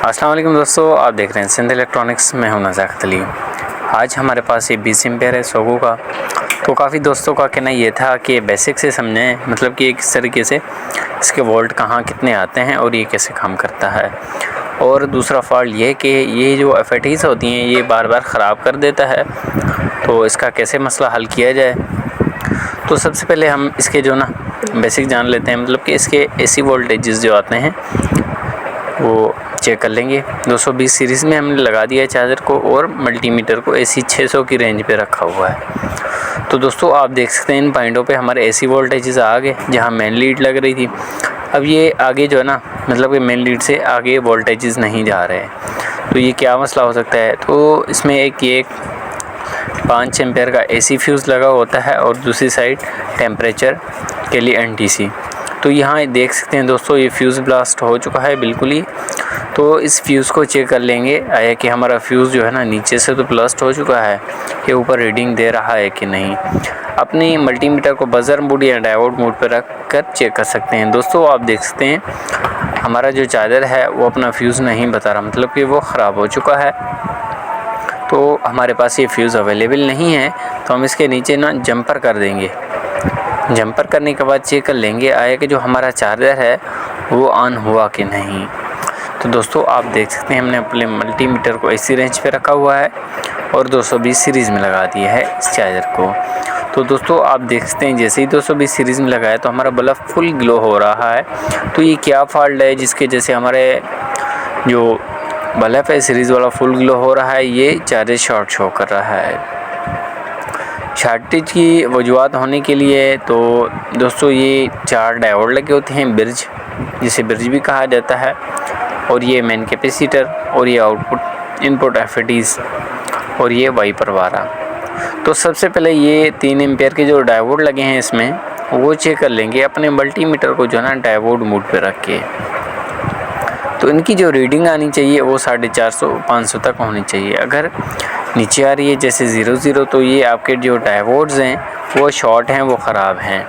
अस्सलाम वालेकुम दोस्तों, आप देख रहे हैं सिंध इलेक्ट्रॉनिक्स में हूं नज़ाकत अली। आज हमारे पास ये 20 एम्पेयर है सोगो का। तो काफ़ी दोस्तों का कहना ये था कि बेसिक से समझें, मतलब कि किस तरीके से इसके वोल्ट कहाँ कितने आते हैं और ये कैसे काम करता है। और दूसरा फॉल्ट ये कि ये जो FATs होती हैं ये बार बार ख़राब कर देता है, तो इसका कैसे मसला हल किया जाए। तो सबसे पहले हम इसके जो ना बेसिक जान लेते हैं, मतलब कि इसके AC वोल्टेजेस जो आते हैं वो चेक कर लेंगे। 220 सीरीज़ में हमने लगा दिया है चार्जर को और मल्टीमीटर को AC 600 की रेंज पे रखा हुआ है। तो दोस्तों आप देख सकते हैं इन पॉइंटों पे हमारे AC वोल्टेजेस आ गए जहाँ मेन लीड लग रही थी। अब ये आगे जो है ना, मतलब कि मेन लीड से आगे वोल्टेजेस नहीं जा रहे हैं, तो ये क्या मसला हो सकता है। तो इसमें एक 5 एम्पेयर का AC फ्यूज़ लगा होता है और दूसरी साइड टेम्परेचर के लिए NTC। तो यहाँ देख सकते हैं दोस्तों ये फ्यूज़ ब्लास्ट हो चुका है बिल्कुल ही। तो इस फ्यूज़ को चेक कर लेंगे आया कि हमारा फ्यूज़ जो है ना नीचे से तो ब्लास्ट हो चुका है, ये ऊपर रीडिंग दे रहा है कि नहीं। अपनी मल्टीमीटर को बज़र मोड या डायोड मोड पर रख कर चेक कर सकते हैं। दोस्तों आप देख सकते हैं हमारा जो चार्जर है वो अपना फ्यूज़ नहीं बता रहा, मतलब कि वो ख़राब हो चुका है। तो हमारे पास ये फ्यूज़ अवेलेबल नहीं है, तो हम इसके नीचे ना जंपर कर देंगे। जंपर करने के बाद चेक कर लेंगे आया कि जो हमारा चार्जर है वो ऑन हुआ कि नहीं। तो दोस्तों आप देख सकते हैं हमने अपने मल्टीमीटर को AC रेंज पे रखा हुआ है और 220 सीरीज़ में लगा दिया है इस चार्जर को। तो दोस्तों आप देख सकते हैं जैसे ही 220 सीरीज़ में लगाया तो हमारा बल्ब फुल ग्लो हो रहा है। तो ये क्या फॉल्ट है जिसके जैसे हमारे जो बल्ब है सीरीज़ वाला फुल ग्लो हो रहा है, ये चार्जर शॉर्ट शो कर रहा है। शॉर्टेज की वजूहत होने के लिए तो दोस्तों ये 4 डायोड लगे होते हैं, ब्रिज जिसे ब्रिज भी कहा जाता है, और ये मेन कैपेसिटर, और ये आउटपुट इनपुट FATs, और ये वाइपर वारा। तो सबसे पहले ये 3 एम्पेयर के जो डायोड लगे हैं इसमें वो चेक कर लेंगे अपने मल्टीमीटर को जो ना डायोड मोड पे रख के। तो इनकी जो रीडिंग आनी चाहिए वो 450-500 तक होनी चाहिए। अगर नीचे आ रही है जैसे 00, तो ये आपके जो डायोड्स हैं वो शॉर्ट हैं, वो ख़राब हैं।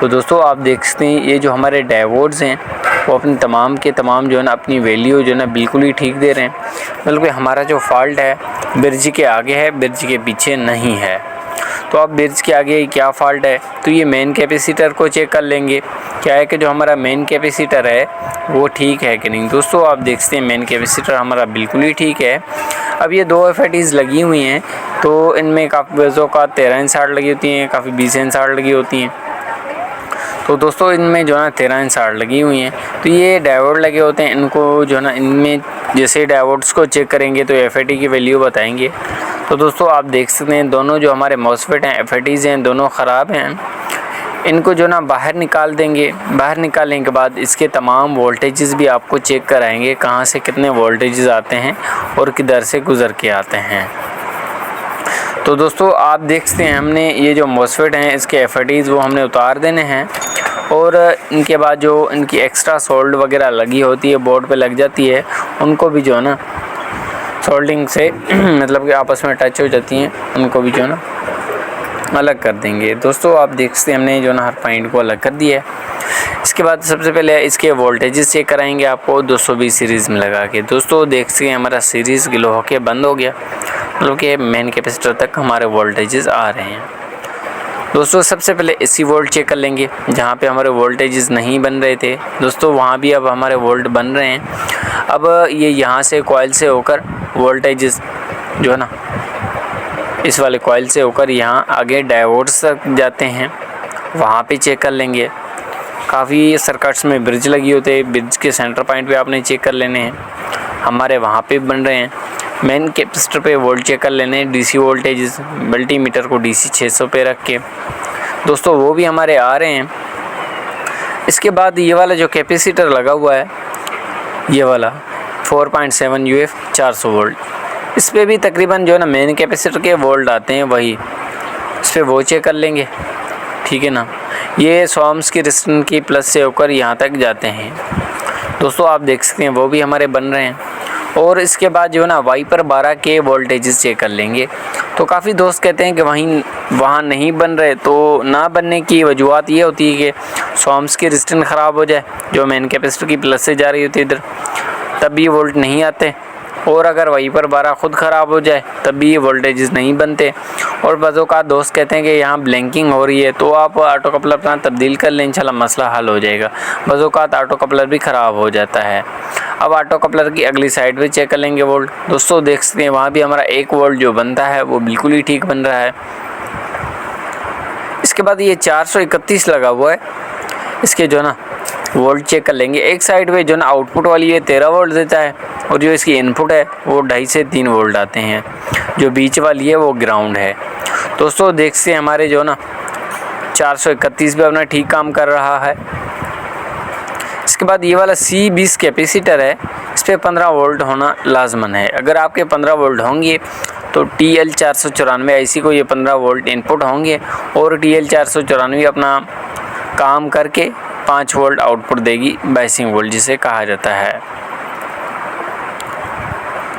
तो दोस्तों आप देख सकते हैं ये जो हमारे डायोड्स हैं वो अपने तमाम के तमाम जो है ना अपनी वैल्यू जो है ना बिल्कुल ही ठीक दे रहे हैं। बल्कि हमारा जो फॉल्ट है ब्रिज के आगे है, ब्रिज के पीछे नहीं है। तो अब ब्रिज के आगे क्या फॉल्ट है, तो ये मेन कैपेसिटर को चेक कर लेंगे क्या है कि जो हमारा मेन कैपेसिटर है वो ठीक है कि नहीं। दोस्तों आप देख सकते हैं मेन कैपेसिटर हमारा बिल्कुल ही ठीक है। अब ये 2 FATs लगी हुई हैं, तो इनमें काफ़ी बेज़ों का 13 इंच शार्ट लगी होती हैं, काफ़ी 20 इंच शार्ट लगी होती हैं। तो दोस्तों इनमें जो है ना 13 इंच शार्ट लगी हुई हैं। तो ये डायोड लगे होते हैं, इनको जो है ना इनमें जैसे डायोड्स को चेक करेंगे तो FAT की वैल्यू बताएंगे। तो दोस्तों आप देख सकते हैं दोनों जो हमारे MOSFET हैं FATs हैं दोनों ख़राब हैं। इनको जो ना बाहर निकाल देंगे। बाहर निकालने के बाद इसके तमाम वोल्टेजेस भी आपको चेक कराएंगे, कहाँ से कितने वोल्टेजेस आते हैं और किधर से गुज़र के आते हैं। तो दोस्तों आप देख सकते हैं हमने ये जो MOSFET हैं इसके FATs वो हमने उतार देने हैं, और इनके बाद जो इनकी एक्स्ट्रा सोल्ड वगैरह लगी होती है बोर्ड पे लग जाती है, उनको भी जो है ना सोल्डिंग से मतलब कि आपस में टच हो जाती हैं, उनको भी जो है ना अलग कर देंगे। दोस्तों आप देख सकते हैं हमने जो ना हर पॉइंट को अलग कर दिया है। इसके बाद सबसे पहले इसके वोल्टेजेस चेक कराएंगे आपको 220 सीरीज़ में लगा के। दोस्तों देख सकते हैं हमारा सीरीज़ ग्लो होके बंद हो गया, मतलब कि मेन कैपेसिटर तक हमारे वोल्टेजेस आ रहे हैं। दोस्तों सबसे पहले AC वोल्ट चेक कर लेंगे, जहाँ पे हमारे वोल्टेजेस नहीं बन रहे थे दोस्तों वहाँ भी अब हमारे वोल्ट बन रहे हैं। अब ये यहाँ से कॉइल से होकर वोल्टेजेस जो है ना इस वाले कॉइल से होकर यहाँ आगे डायोड्स तक जाते हैं, वहाँ पे चेक कर लेंगे। काफ़ी सर्किट्स में ब्रिज लगी होते हैं, ब्रिज के सेंटर पॉइंट पे आपने चेक कर लेने हैं, हमारे वहाँ पे बन रहे हैं। मेन कैपेसिटर पे वोल्ट चेक कर लेने हैं, DC वोल्टेज मल्टीमीटर को DC 600 पे रख के दोस्तों वो भी हमारे आ रहे हैं। इसके बाद ये वाला जो कैपेसिटर लगा हुआ है ये वाला 4.7 UF 400 वोल्ट, इस पर भी तकरीबन जो है ना मेन कैपेसिटर के वोल्ट आते हैं, वही इस पर वो चेक कर लेंगे, ठीक है ना। ये 100 ohms की रेजिस्टेंस की प्लस से होकर यहाँ तक जाते हैं दोस्तों आप देख सकते हैं वो भी हमारे बन रहे हैं। और इसके बाद जो है ना वाइपर 12 के वोल्टेजेस चेक कर लेंगे। तो काफ़ी दोस्त कहते हैं कि वहाँ नहीं बन रहे, तो ना बनने की वजूहत ये होती है कि 100 ohms की रेजिस्टेंस ख़राब हो जाए जो मेन कैपेसिटर की प्लस से जा रही होती है इधर, तब भी ये वोल्ट नहीं आते, और अगर वाइपर 12 खुद ख़राब हो जाए तब भी ये वोल्टेजेस नहीं बनते। और बज़ों का दोस्त कहते हैं कि यहाँ ब्लिंकिंग हो रही है, तो आप ऑटो कपलर अपना तब्दील कर लें, इंशाल्लाह मसला हल हो जाएगा। बज़ों का ऑटो कपलर भी ख़राब हो जाता है। अब ऑटो कपलर की अगली साइड भी चेक कर लेंगे वोल्ट। दोस्तों देख सकते हैं वहाँ भी हमारा 1 वोल्ट जो बनता है वो बिल्कुल ही ठीक बन रहा है। इसके बाद ये 431 लगा हुआ है, इसके जो ना वोल्ट चेक कर लेंगे। एक साइड पे जो ना आउटपुट वाली है 13 वोल्ट देता है, और जो इसकी इनपुट है वो 2.5 से 3 वोल्ट आते हैं। जो बीच वाली है वो ग्राउंड है। दोस्तों देख से हमारे जो ना 431 भी अपना ठीक काम कर रहा है। इसके बाद ये वाला C20 कैपेसिटर है, इस पर 15 वोल्ट होना लाजमन है। अगर आपके 15 वोल्ट होंगे तो TL494 IC को ये 15 वोल्ट इनपुट होंगे, और TL494 अपना काम करके 5 वोल्ट आउटपुट देगी, बाइसिंग वोल्ट जिसे कहा जाता है।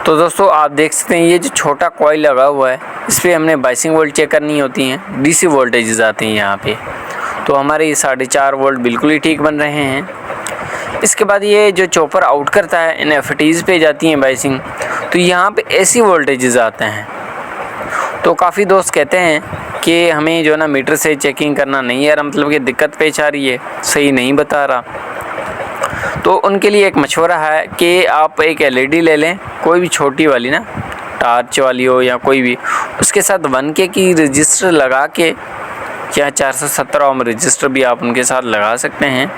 तो दोस्तों आप देख सकते हैं ये जो छोटा कॉइल लगा हुआ है, इस पर हमने बाइसिंग वोल्ट चेक करनी होती हैं। DC वोल्टेजेस आते हैं यहाँ पे, तो हमारे ये 4.5 वोल्ट बिल्कुल ही ठीक बन रहे हैं। इसके बाद ये जो चॉपर आउट करता है, इन FTs पे जाती हैं बाइसिंग, तो यहाँ पे AC वोल्टेजेस आते हैं। तो काफ़ी दोस्त कहते हैं कि हमें जो ना मीटर से चेकिंग करना नहीं है, मतलब कि दिक्कत पेश आ रही है, सही नहीं बता रहा। तो उनके लिए एक मशवरा है कि आप एक LED ले लें, कोई भी छोटी वाली ना, टार्च वाली हो या कोई भी, उसके साथ 1K की रजिस्टर लगा के, या 417 ओम रजिस्टर भी आप उनके साथ लगा सकते हैं।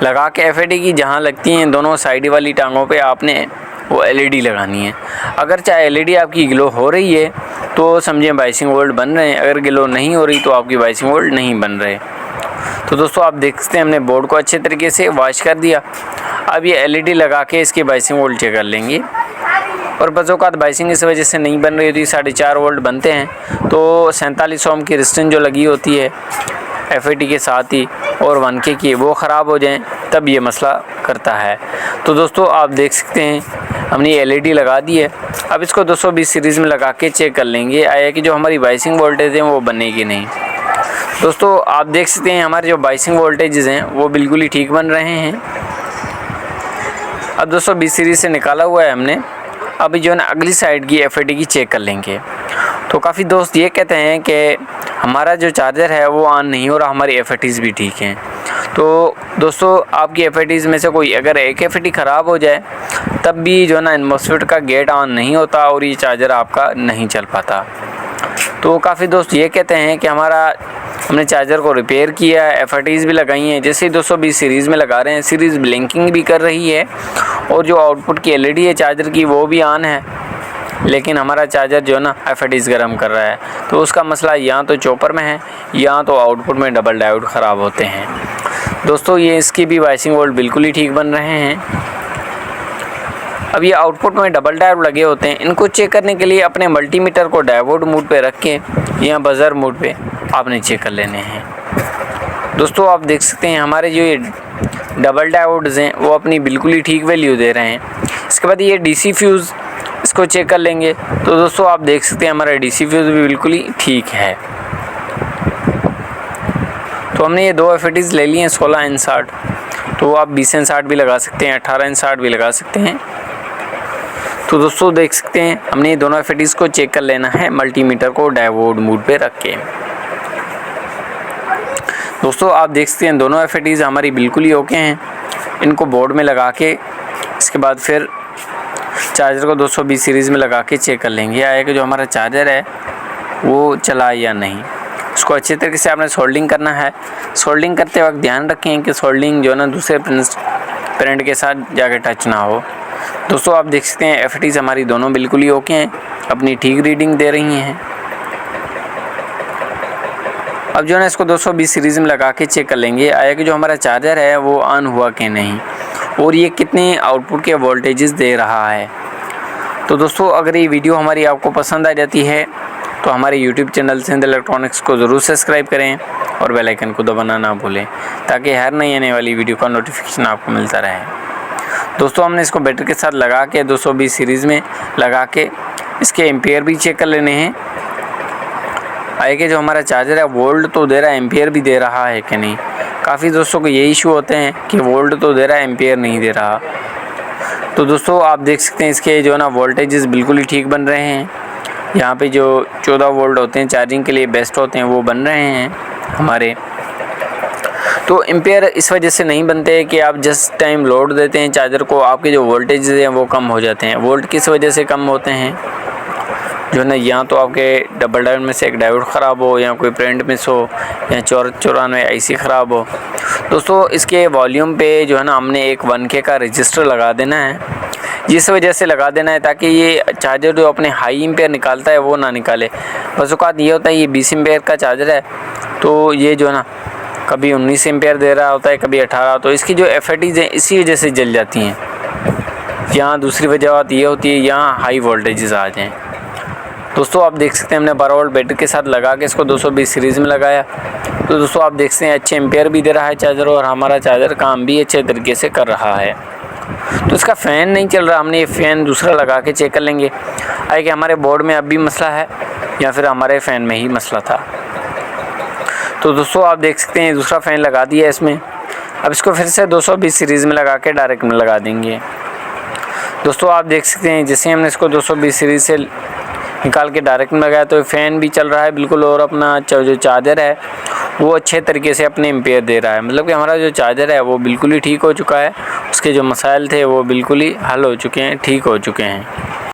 लगा के FAT की जहाँ लगती हैं दोनों साइड वाली टांगों पे आपने वो LED लगानी है। अगर चाहे LED आपकी ग्लो हो रही है तो समझें बाइसिंग वोल्ट बन रहे हैं, अगर ग्लो नहीं हो रही तो आपकी बाइसिंग वोल्ट नहीं बन रहे। तो दोस्तों आप देख सकते हैं हमने बोर्ड को अच्छे तरीके से वॉश कर दिया। अब ये LED लगा के इसकी बाइसिंग वोल्ट चेक कर लेंगे। और बज़ों का बाइसिंग इस वजह से नहीं बन रही होती, 4.5 वोल्ट बनते हैं, तो 47 ओम की रेजिस्टेंस जो लगी होती है FAT के साथ ही, और 1K की, वो ख़राब हो जाएं तब ये मसला करता है। तो दोस्तों आप देख सकते हैं हमने ये LED लगा दी है। अब इसको 220 सीरीज़ में लगा के चेक कर लेंगे आया कि जो हमारी बाइसिंग वोल्टेज हैं वो बनेगी नहीं। दोस्तों आप देख सकते हैं हमारे जो बाइसिंग वोल्टेजेस हैं वो बिल्कुल ही ठीक बन रहे हैं। अब 220 सीरीज़ से निकाला हुआ है हमने। अभी जो है ना अगली साइड की FAT की चेक कर लेंगे। तो काफ़ी दोस्त ये कहते हैं कि हमारा जो चार्जर है वो ऑन नहीं हो रहा, हमारी FATs भी ठीक हैं। तो दोस्तों आपकी FATs में से कोई अगर एक FAT ख़राब हो जाए तब भी जो है ना MOSFET का गेट ऑन नहीं होता और ये चार्जर आपका नहीं चल पाता। तो काफ़ी दोस्त ये कहते हैं कि हमने चार्जर को रिपेयर किया है, FATs भी लगाई हैं, जैसे 220 सीरीज़ में लगा रहे हैं, सीरीज़ ब्लिंकिंग भी कर रही है, और जो आउटपुट की LED है चार्जर की वो भी ऑन है, लेकिन हमारा चार्जर जो है ना FATs गर्म कर रहा है। तो उसका मसला या तो चॉपर में है या तो आउटपुट में डबल डायोड ख़राब होते हैं। दोस्तों ये इसकी भी बाइसिंग वोल्ट बिल्कुल ही ठीक बन रहे हैं। अब ये आउटपुट में डबल डायोड लगे होते हैं, इनको चेक करने के लिए अपने मल्टीमीटर को डायोड मोड पे रख के या बज़र मोड पे आपने चेक कर लेने हैं। दोस्तों आप देख सकते हैं हमारे जो ये डबल डायोड्स हैं वो अपनी बिल्कुल ही ठीक वैल्यू दे रहे हैं। इसके बाद ये DC फ्यूज़, इसको चेक कर लेंगे। तो दोस्तों आप देख सकते हैं हमारा DC फ्यूज़ भी बिल्कुल ही ठीक है। तो हमने ये 2 FATs ले लिए हैं 16 इंच 60, तो आप 20 इंच 60 भी लगा सकते हैं, 18 इंच 60 भी लगा सकते हैं। तो दोस्तों देख सकते हैं हमने ये दोनों FATs को चेक कर लेना है मल्टीमीटर को डायोड मोड पे रख के। दोस्तों आप देख सकते हैं दोनों FATs हमारी बिल्कुल ही ओके हैं। इनको बोर्ड में लगा के इसके बाद फिर चार्जर को 220 सीरीज़ में लगा के चेक कर लेंगे आया कि जो हमारा चार्जर है वो चला या नहीं। उसको अच्छे तरीके से आपने सोल्डिंग करना है। सोल्डिंग करते वक्त ध्यान रखें कि सोल्डिंग जो है ना दूसरे प्रिंट के साथ जाके टच ना हो। दोस्तों आप देख सकते हैं FATs हमारी दोनों बिल्कुल ही ओके हैं, अपनी ठीक रीडिंग दे रही हैं। अब जो है ना इसको 220 सीरीज़ में लगा के चेक कर लेंगे आया कि जो हमारा चार्जर है वो ऑन हुआ कि नहीं, और ये कितने आउटपुट के वोल्टेजेस दे रहा है। तो दोस्तों अगर ये वीडियो हमारी आपको पसंद आ जाती है तो हमारे YouTube चैनल सिंध इलेक्ट्रॉनिक्स को ज़रूर सब्सक्राइब करें और बेल आइकन को दबाना ना भूलें, ताकि हर नई आने वाली वीडियो का नोटिफिकेशन आपको मिलता रहे। दोस्तों हमने इसको बैटरी के साथ लगा के 220 सीरीज़ में लगा के इसके एम्पियर भी चेक कर लेने हैं आए कि जो हमारा चार्जर है वोल्ट तो दे रहा है, एम्पियर भी दे रहा है कि नहीं। काफ़ी दोस्तों को ये इशू होते हैं कि वोल्ट तो दे रहा है, एम्पियर नहीं दे रहा। तो दोस्तों आप देख सकते हैं इसके जो है ना वोल्टेजेस बिल्कुल ही ठीक बन रहे हैं। यहाँ पे जो 14 वोल्ट होते हैं चार्जिंग के लिए बेस्ट होते हैं वो बन रहे हैं हमारे। तो एम्पेयर इस वजह से नहीं बनते हैं कि आप जिस टाइम लोड देते हैं चार्जर को आपके जो वोल्टेज हैं वो कम हो जाते हैं। वोल्ट किस वजह से कम होते हैं जो है ना, या तो आपके डबल डायोड में से एक डायोड ख़राब हो, या कोई प्रिंट मिस हो, या 94 IC ख़राब हो। दोस्तों इसके वॉल्यूम पे जो है ना हमने एक 1K का रजिस्टर लगा देना है। जिस वजह से लगा देना है ताकि ये चार्जर जो अपने हाई एम्पेयर निकालता है वो ना निकाले। बस औकात ये होता है ये 20 एम्पेयर का चार्जर है, तो ये जो है ना कभी 19 एम्पेयर दे रहा होता है, कभी 18, तो इसकी जो FATs हैं इसी वजह से जल जाती हैं। यहाँ दूसरी वजह बात ये होती है यहाँ हाई वोल्टेजेस आ जाएँ। दोस्तों आप देख सकते हैं हमने 12 वोल्ट बैटरी के साथ लगा के इसको 220 सीरीज़ में लगाया। तो दोस्तों आप देख सकते हैं अच्छे एम्पेयर भी दे रहा है चार्जर, और हमारा चार्जर काम भी अच्छे तरीके से कर रहा है। तो इसका फ़ैन नहीं चल रहा, हमने ये फ़ैन दूसरा लगा के चेक कर लेंगे आए कि हमारे बोर्ड में अब भी मसला है या फिर हमारे फ़ैन में ही मसला था। तो दोस्तों आप देख सकते हैं दूसरा फ़ैन लगा दिया इसमें। अब इसको फिर से 220 सीरीज़ में लगा के डायरेक्ट में लगा देंगे। दोस्तों आप देख सकते हैं जैसे हमने इसको 220 सीरीज़ से निकाल के डायरेक्ट में लगाया तो फ़ैन भी चल रहा है बिल्कुल, और अपना जो चार्जर है वो अच्छे तरीके से अपने एम्पेयर दे रहा है। मतलब कि हमारा जो चार्जर है वो बिल्कुल ही ठीक हो चुका है, उसके जो मसाइल थे वो बिल्कुल ही हल हो चुके हैं, ठीक हो चुके हैं।